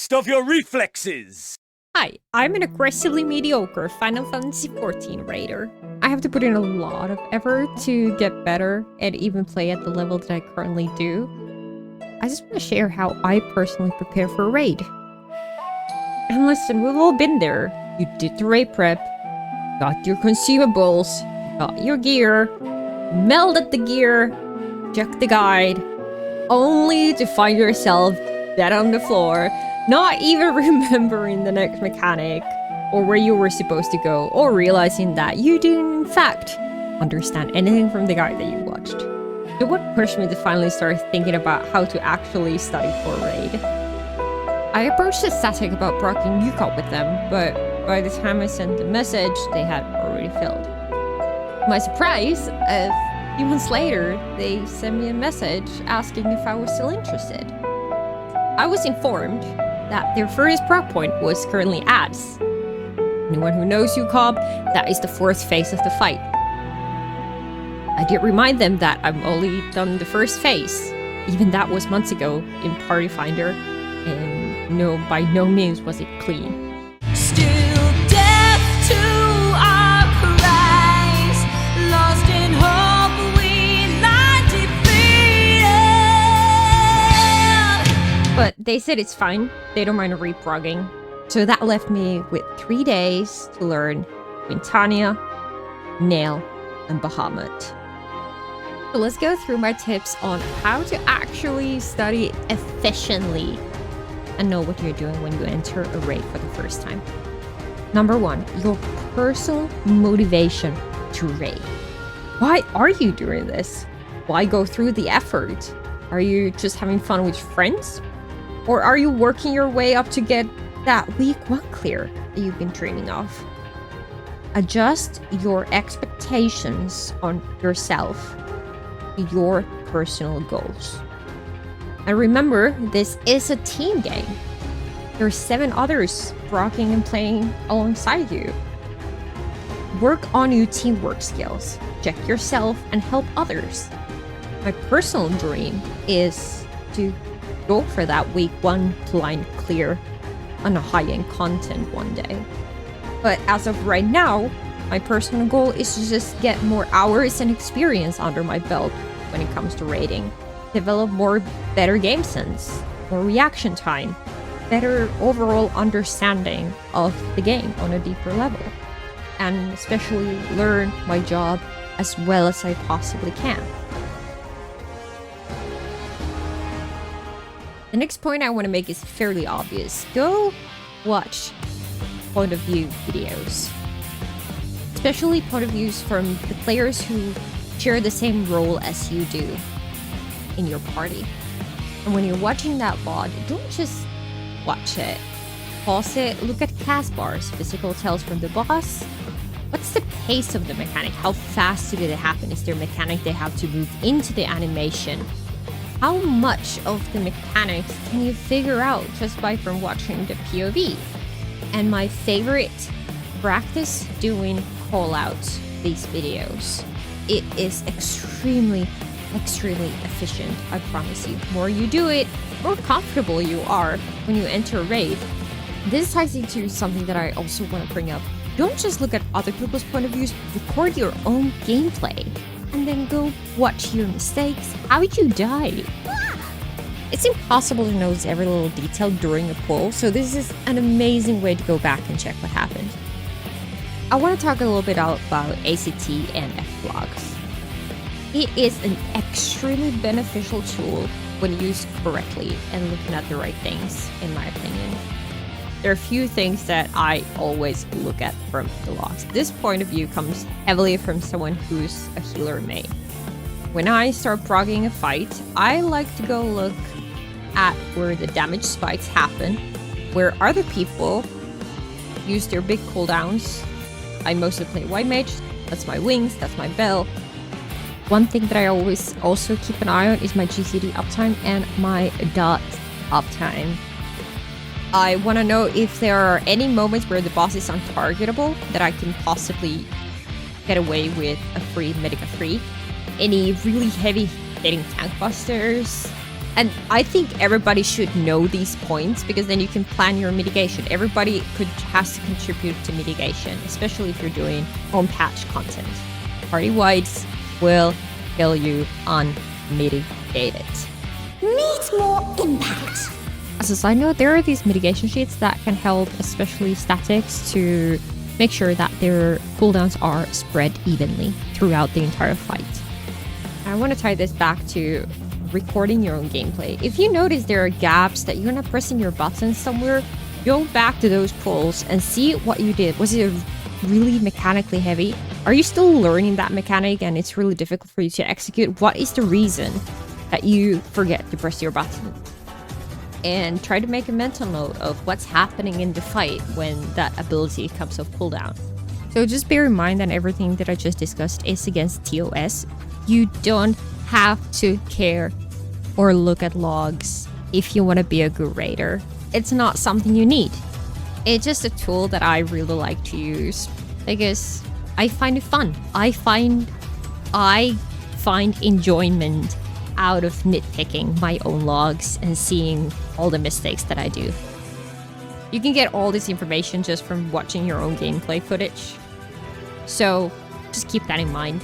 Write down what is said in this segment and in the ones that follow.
test of your reflexes! Hi, I'm an aggressively mediocre Final Fantasy XIV raider. I have to put in a lot of effort to get better and even play at the level that I currently do. I just want to share how I personally prepare for a raid. And listen, we've all been there. You did the raid prep, got your consumables, got your gear, melded the gear, checked the guide, only to find yourself dead on the floor, not even remembering the next mechanic, or where you were supposed to go, or realizing that you didn't in fact understand anything from the guide that you watched. So what pushed me to finally start thinking about how to actually study for a raid? I approached the static about proccing UCOP with them, but by the time I sent the message, they had already filled. To my surprise, a few months later, they sent me a message asking if I was still interested. I was informed that their first proc point was currently ads. Anyone who knows UCOB, that is the fourth phase of the fight. I did remind them that I've only done the first phase. Even that was months ago in Party Finder, and no, by no means was it clean. Still deaf to our cries, lost in hope we lie defeated. But they said it's fine, they don't mind reprogging. So that left me with 3 days to learn Quintania, Nail, and Bahamut. So let's go through my tips on how to actually study efficiently and know what you're doing when you enter a raid for the first time. Number 1, your personal motivation to raid. Why are you doing this? Why go through the effort? Are you just having fun with friends? Or are you working your way up to get that week 1 clear that you've been dreaming of? Adjust your expectations on yourself to your personal goals. And remember, this is a team game. There are 7 others rocking and playing alongside you. Work on your teamwork skills. Check yourself and help others. My personal dream is to go for that week 1 blind clear on a high-end content one day. But as of right now, my personal goal is to just get more hours and experience under my belt when it comes to raiding. Develop better game sense, more reaction time, better overall understanding of the game on a deeper level, and especially learn my job as well as I possibly can. The next point I want to make is fairly obvious. Go watch point of view videos. Especially point of views from the players who share the same role as you do in your party. And when you're watching that VOD, don't just watch it. Pause it, look at cast bars, physical tells from the boss. What's the pace of the mechanic? How fast did it happen? Is there a mechanic they have to move into the animation? How much of the mechanics can you figure out just by from watching the POV? And my favorite, practice doing call-outs these videos. It is extremely efficient, I promise you. The more you do it, the more comfortable you are when you enter a raid. This ties into something that I also want to bring up. Don't just look at other people's point of views, record your own gameplay. And then go watch your mistakes. How you died. It's impossible to notice every little detail during a pull, so this is an amazing way to go back and check what happened. I want to talk a little bit about ACT and F-Logs. It is an extremely beneficial tool when used correctly and looking at the right things, in my opinion. There are a few things that I always look at from the logs. This point of view comes heavily from someone who's a healer main. When I start progging a fight, I like to go look at where the damage spikes happen, where other people use their big cooldowns. I mostly play white mage, that's my wings, that's my bell. One thing that I always also keep an eye on is my GCD uptime and my dot uptime. I want to know if there are any moments where the boss is untargetable that I can possibly get away with a free Medica 3. Any really heavy hitting tank busters, And I think everybody should know these points because then you can plan your mitigation. Everybody has to contribute to mitigation, especially if you're doing on-patch content. Party wides will kill you unmitigated. Needs more impact. As a side note, there are these mitigation sheets that can help, especially statics, to make sure that their cooldowns are spread evenly throughout the entire fight. I want to tie this back to recording your own gameplay. If you notice there are gaps that you're not pressing your buttons somewhere, go back to those pulls and see what you did. Was it really mechanically heavy? Are you still learning that mechanic and it's really difficult for you to execute? What is the reason that you forget to press your button? And try to make a mental note of what's happening in the fight when that ability comes off cooldown. So just bear in mind that everything that I just discussed is against TOS. You don't have to care or look at logs if you want to be a good raider. It's not something you need. It's just a tool that I really like to use because I find it fun. I find enjoyment out of nitpicking my own logs and seeing all the mistakes that I do. You can get all this information just from watching your own gameplay footage. So just keep that in mind.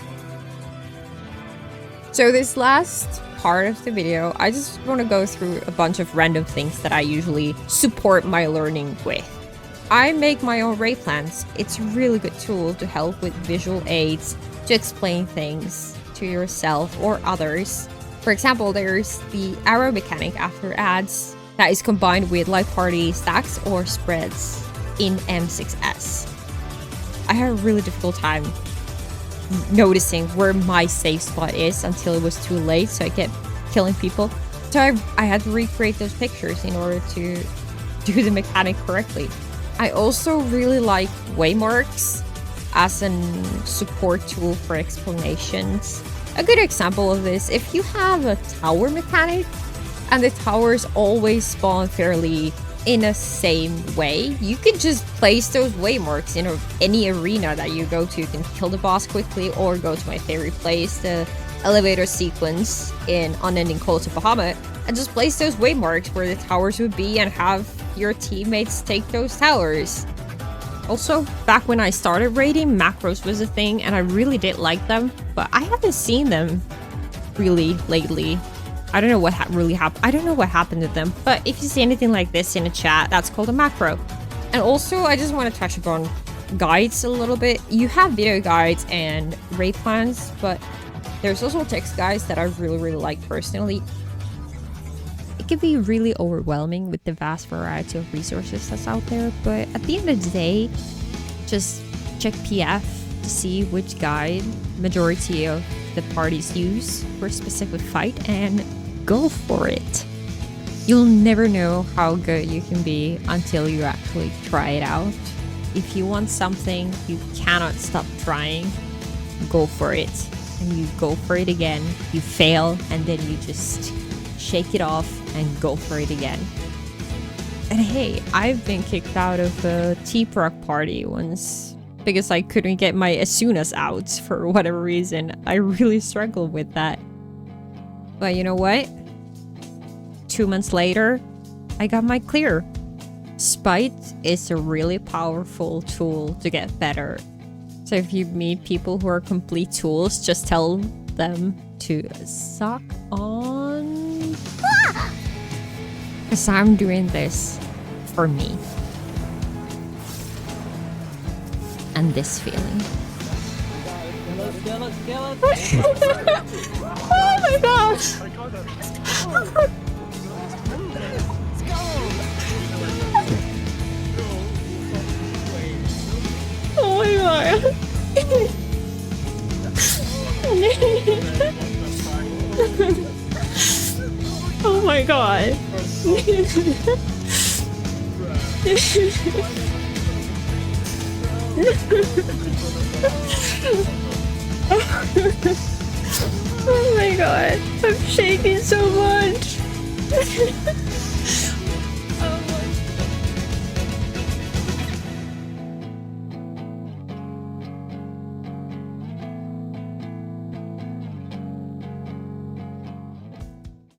So this last part of the video, I just want to go through a bunch of random things that I usually support my learning with. I make my own raid plans. It's a really good tool to help with visual aids, to explain things to yourself or others. For example, there's the arrow mechanic after adds that is combined with life party stacks or spreads in M6S. I had a really difficult time noticing where my safe spot is until it was too late, so I kept killing people. So I had to recreate those pictures in order to do the mechanic correctly. I also really like waymarks as a support tool for explanations. A good example of this, if you have a tower mechanic and the towers always spawn fairly in a same way, you can just place those waymarks in any arena that you go to. You can kill the boss quickly or go to my favorite place, the elevator sequence in Unending Calls of Bahamut, and just place those waymarks where the towers would be and have your teammates take those towers. Also, back when I started raiding, macros was a thing and I really did like them, but I haven't seen them really lately. I don't know what really happened. I don't know what happened to them, but if you see anything like this in a chat, that's called a macro. And also, I just want to touch upon guides a little bit. You have video guides and raid plans, but there's also text guides that I really like personally. It can be really overwhelming with the vast variety of resources that's out there, but at the end of the day, just check PF to see which guide majority of the parties use for a specific fight and go for it. You'll never know how good you can be until you actually try it out. If you want something, you cannot stop trying. Go for it. And you go for it again. You fail, and then you just shake it off and go for it again. And hey, I've been kicked out of a T-Proc party once because I couldn't get my Asunas out for whatever reason. I really struggled with that. But you know what? 2 months later, I got my clear. Spite is a really powerful tool to get better. So if you meet people who are complete tools, just tell them to suck on. Because I'm doing this for me. And this feeling. Oh my gosh! Oh my god! Oh my god! Oh my god, I'm shaking so much.